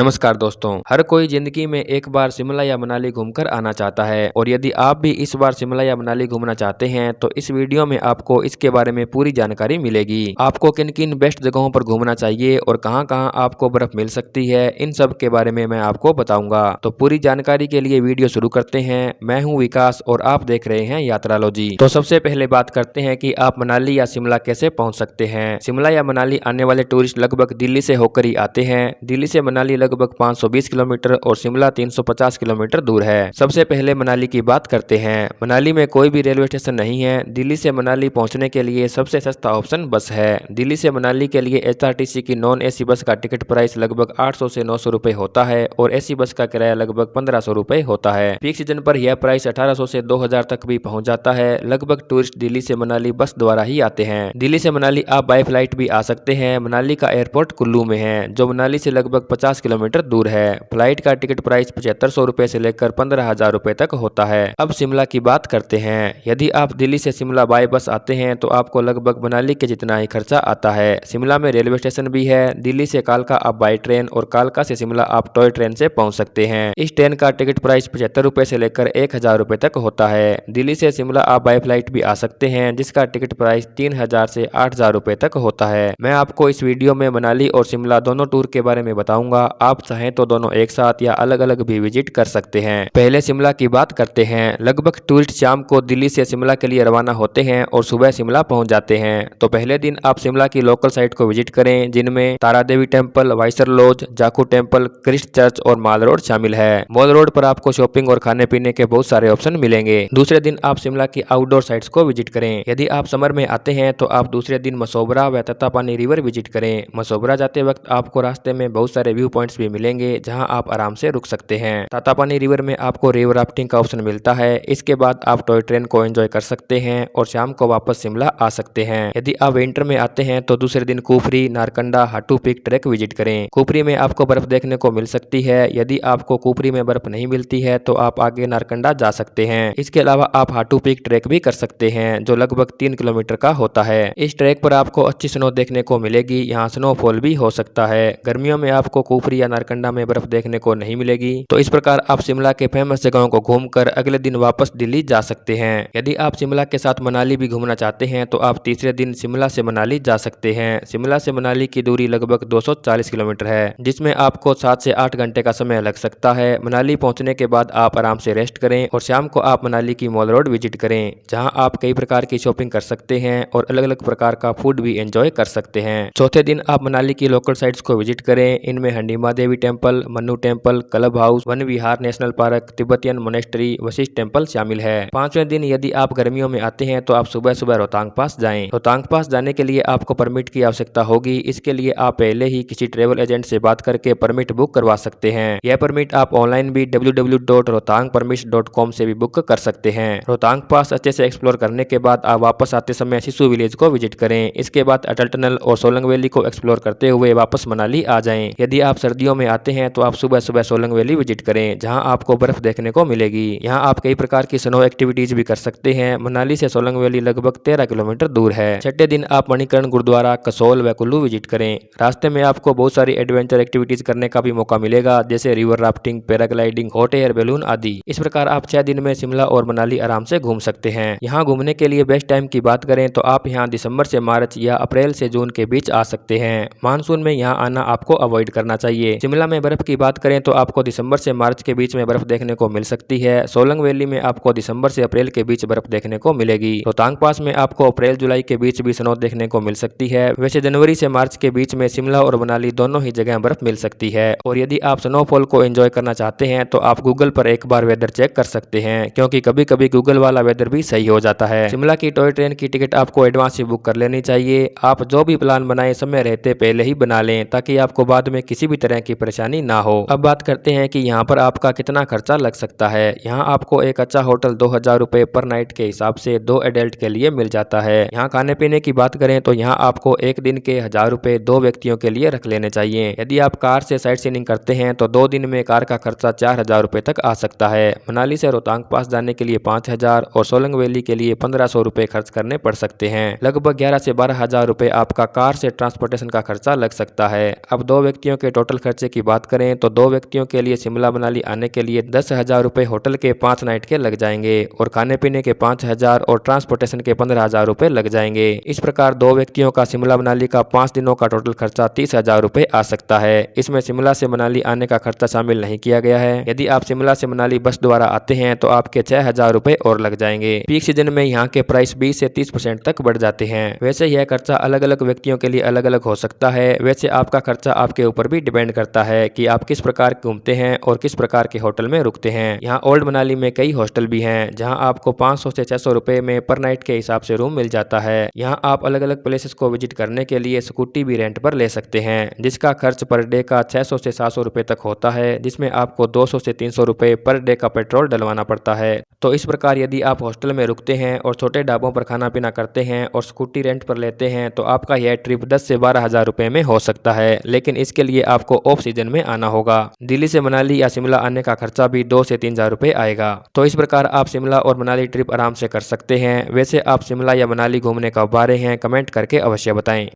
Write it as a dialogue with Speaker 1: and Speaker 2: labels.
Speaker 1: नमस्कार दोस्तों, हर कोई जिंदगी में एक बार शिमला या मनाली घूमकर आना चाहता है और यदि आप भी इस बार शिमला या मनाली घूमना चाहते हैं तो इस वीडियो में आपको इसके बारे में पूरी जानकारी मिलेगी। आपको किन किन बेस्ट जगहों पर घूमना चाहिए और कहां कहां आपको बर्फ मिल सकती है, इन सब के बारे में मैं आपको बताऊंगा। तो पूरी जानकारी के लिए वीडियो शुरू करते हैं। मैं हूँ विकास और आप देख रहे हैं यात्रालॉजी। तो सबसे पहले बात करते हैं कि आप मनाली या शिमला कैसे पहुँच सकते हैं। शिमला या मनाली आने वाले टूरिस्ट लगभग दिल्ली से होकर ही आते हैं। दिल्ली से मनाली लगभग 520 किलोमीटर और शिमला 350 किलोमीटर दूर है। सबसे पहले मनाली की बात करते हैं। मनाली में कोई भी रेलवे स्टेशन नहीं है। दिल्ली से मनाली पहुंचने के लिए सबसे सस्ता ऑप्शन बस है। दिल्ली से मनाली के लिए एचआरटीसी की नॉन एसी बस का टिकट प्राइस लगभग 800 से 900 रुपए होता है और एसी बस का किराया लगभग 1500 रुपए होता है। पीक सीजन पर यह प्राइस 1800 से 2000 तक भी पहुंच जाता है। लगभग टूरिस्ट दिल्ली से मनाली बस द्वारा ही आते हैं। दिल्ली से मनाली आप बाय फ्लाइट भी आ सकते हैं। मनाली का एयरपोर्ट कुल्लू में है, जो मनाली से लगभग 50 किलोमीटर दूर है। फ्लाइट का टिकट प्राइस 7500 रुपए से लेकर 15,000 रुपए तक होता है। अब शिमला की बात करते हैं। यदि आप दिल्ली से शिमला बाय बस आते हैं तो आपको लगभग मनाली के जितना ही खर्चा आता है। शिमला में रेलवे स्टेशन भी है। दिल्ली से कालका आप बाय ट्रेन और कालका से शिमला आप टॉय ट्रेन से पहुंच सकते हैं। इस ट्रेन का टिकट प्राइस 75 रुपए से लेकर 1000 रुपए तक होता है। दिल्ली से शिमला आप बाय फ्लाइट भी आ सकते हैं, जिसका टिकट प्राइस 3000 से 8000 रुपए तक होता है। मैं आपको इस वीडियो में मनाली और शिमला दोनों टूर के बारे में बताऊंगा। आप चाहें तो दोनों एक साथ या अलग अलग भी विजिट कर सकते हैं। पहले शिमला की बात करते हैं। लगभग टूरिस्ट शाम को दिल्ली से शिमला के लिए रवाना होते हैं और सुबह शिमला पहुंच जाते हैं। तो पहले दिन आप शिमला की लोकल साइट को विजिट करें, जिनमें Tara Devi temple, Viceregal Lodge, Jakhu temple, Christ Church और माल रोड शामिल है। मॉल रोड पर आपको शॉपिंग और खाने पीने के बहुत सारे ऑप्शन मिलेंगे। दूसरे दिन आप शिमला की आउटडोर साइट्स को विजिट करें। यदि आप समर में आते हैं तो आप दूसरे दिन मसोबरा व तत्तापानी रिवर विजिट करें। मसोबरा जाते वक्त आपको रास्ते में बहुत सारे व्यू पॉइंट्स भी मिलेंगे, जहां आप आराम से रुक सकते हैं। तातापानी रिवर में आपको रिवर राफ्टिंग का ऑप्शन मिलता है। इसके बाद आप टॉय ट्रेन को एंजॉय कर सकते हैं और शाम को वापस शिमला आ सकते हैं। यदि आप विंटर में आते हैं तो दूसरे दिन Kufri, Narkanda, Hatu peak track visit करें। कुफरी में आपको बर्फ देखने को मिल सकती है। यदि आपको कुफरी में बर्फ नहीं मिलती है तो आप आगे नारकंडा जा सकते हैं। इसके अलावा आप हाटू पीक ट्रैक भी कर सकते हैं, जो लगभग 3 किलोमीटर का होता है। इस ट्रैक पर आपको अच्छी स्नो देखने को मिलेगी। यहाँ स्नोफॉल भी हो सकता है। गर्मियों में आपको कुफरी या नारकंडा में बर्फ देखने को नहीं मिलेगी। तो इस प्रकार आप शिमला के फेमस जगहों को घूमकर अगले दिन वापस दिल्ली जा सकते हैं। यदि आप शिमला के साथ मनाली भी घूमना चाहते हैं तो आप तीसरे दिन शिमला से मनाली जा सकते हैं। शिमला से मनाली की दूरी लगभग 240 किलोमीटर है, जिसमें आपको 7 से 8 घंटे का समय लग सकता है। मनाली पहुंचने के बाद आप आराम से रेस्ट करें और शाम को आप मनाली की मॉल रोड विजिट करें, जहां आप कई प्रकार की शॉपिंग कर सकते हैं और अलग अलग प्रकार का फूड भी एंजॉय कर सकते हैं। चौथे दिन आप मनाली की लोकल साइट्स को विजिट करें। इनमें हंडीमा Devi temple, Manu temple, club house, Van Vihar national park, Tibetan monastery, Vashisht temple शामिल है। पांचवें दिन यदि आप गर्मियों में आते हैं तो आप सुबह सुबह रोहतांग पास जाएं। रोहतांग पास जाने के लिए आपको परमिट की आवश्यकता होगी। इसके लिए आप पहले ही किसी ट्रेवल एजेंट से बात करके परमिट बुक करवा सकते हैं। यह परमिट आप ऑनलाइन भी www.rohtangpermits.com से भी बुक कर सकते हैं। रोहतांग पास अच्छे से एक्सप्लोर करने के बाद आप वापस आते समय सिसु विलेज को विजिट करें। इसके बाद अटल टनल और सोलंग वैली को एक्सप्लोर करते हुए वापस मनाली आ जाएं। यदि आप सर्दियों में आते हैं तो आप सुबह सुबह सोलंग वैली विजिट करें, जहां आपको बर्फ देखने को मिलेगी। यहां आप कई प्रकार की स्नो एक्टिविटीज भी कर सकते हैं। मनाली से सोलंग वैली लगभग 13 किलोमीटर दूर है। छठे दिन आप मणिकर्ण गुरुद्वारा, कसोल व कुल्लू विजिट करें। रास्ते में आपको बहुत सारी एडवेंचर एक्टिविटीज करने का भी मौका मिलेगा, जैसे river rafting, paragliding, hot air balloon आदि। इस प्रकार आप 6 दिन में शिमला और मनाली आराम से घूम सकते हैं। यहाँ घूमने के लिए बेस्ट टाइम की बात करें तो आप यहाँ दिसंबर से मार्च या अप्रैल से जून के बीच आ सकते हैं। मानसून में यहाँ आना आपको अवॉइड करना चाहिए। शिमला में बर्फ की बात करें तो आपको दिसंबर से मार्च के बीच में बर्फ देखने को मिल सकती है। सोलंग वैली में आपको दिसंबर से अप्रैल के बीच बर्फ देखने को मिलेगी। रोहतांग पास में आपको अप्रैल जुलाई के बीच भी स्नो देखने को मिल सकती है। वैसे जनवरी से मार्च के बीच में शिमला और मनाली दोनों ही जगह बर्फ मिल सकती है। और यदि आप स्नोफॉल को एंजॉय करना चाहते हैं तो आप गूगल पर एक बार वेदर चेक कर सकते हैं, क्योंकि कभी कभी गूगल वाला वेदर भी सही हो जाता है। शिमला की टॉय ट्रेन की टिकट आपको एडवांस ही बुक कर लेनी चाहिए। आप जो भी प्लान बनाए समय रहते पहले ही बना लें, ताकि आपको बाद में किसी भी तरह की परेशानी ना हो। अब बात करते हैं कि यहाँ पर आपका कितना खर्चा लग सकता है। यहाँ आपको एक अच्छा होटल 2000 रुपए पर नाइट के हिसाब से 2 एडल्ट के लिए मिल जाता है। यहाँ खाने पीने की बात करें तो यहाँ आपको एक दिन के 1000 रुपए 2 व्यक्तियों के लिए रख लेने चाहिए। यदि आप कार से साइट सीइंग करते हैं तो 2 दिन में कार का खर्चा 4000 रुपए तक आ सकता है। मनाली से रोहतांग पास जाने के लिए 5000 और सोलंग वैली के लिए 1500 रुपए खर्च करने पड़ सकते हैं। लगभग 11 से 12 हजार रुपए आपका कार से ट्रांसपोर्टेशन का खर्चा लग सकता है। अब 2 व्यक्तियों के टोटल खर्चे की बात करें तो 2 व्यक्तियों के लिए शिमला मनाली आने के लिए 10,000 रुपए होटल के 5 नाइट के लग जाएंगे और खाने पीने के 5,000 और ट्रांसपोर्टेशन के 15,000 रुपए लग जाएंगे। इस प्रकार 2 व्यक्तियों का शिमला मनाली का 5 दिनों का टोटल खर्चा 30,000 रुपए आ सकता है। इसमें शिमला से मनाली आने का खर्चा शामिल नहीं किया गया है। यदि आप शिमला से मनाली बस द्वारा आते हैं तो आपके 6,000 रुपए और लग जाएंगे। पीक सीजन में यहाँ के प्राइस 20 से 30% तक बढ़ जाते हैं। वैसे यह खर्चा अलग अलग व्यक्तियों के लिए अलग अलग हो सकता है। वैसे आपका खर्चा आपके ऊपर भी डिपेंड करता है कि आप किस प्रकार घूमते हैं और किस प्रकार के होटल में रुकते हैं। यहाँ ओल्ड मनाली में कई हॉस्टल भी हैं जहाँ आपको 500 से 600 रुपए में पर नाइट के हिसाब से रूम मिल जाता है। यहाँ आप अलग अलग प्लेसेस को विजिट करने के लिए स्कूटी भी रेंट पर ले सकते हैं जिसका खर्च पर डे का 600 से 700 रुपए तक होता है, जिसमें आपको 200 से 300 रुपए पर डे का पेट्रोल डलवाना पड़ता है। तो इस प्रकार यदि आप हॉस्टल में रुकते हैं और छोटे ढाबों पर खाना पीना करते हैं और स्कूटी रेंट पर लेते हैं तो आपका यह ट्रिप 10 से 12,000 रुपए में हो सकता है, लेकिन इसके लिए आपको ऑफ सीजन में आना होगा। दिल्ली से मनाली या शिमला आने का खर्चा भी 2 से 3,000 रुपए आएगा। तो इस प्रकार आप शिमला और मनाली ट्रिप आराम से कर सकते हैं। वैसे आप शिमला या मनाली घूमने कब आ रहे हैं कमेंट करके अवश्य बताएं।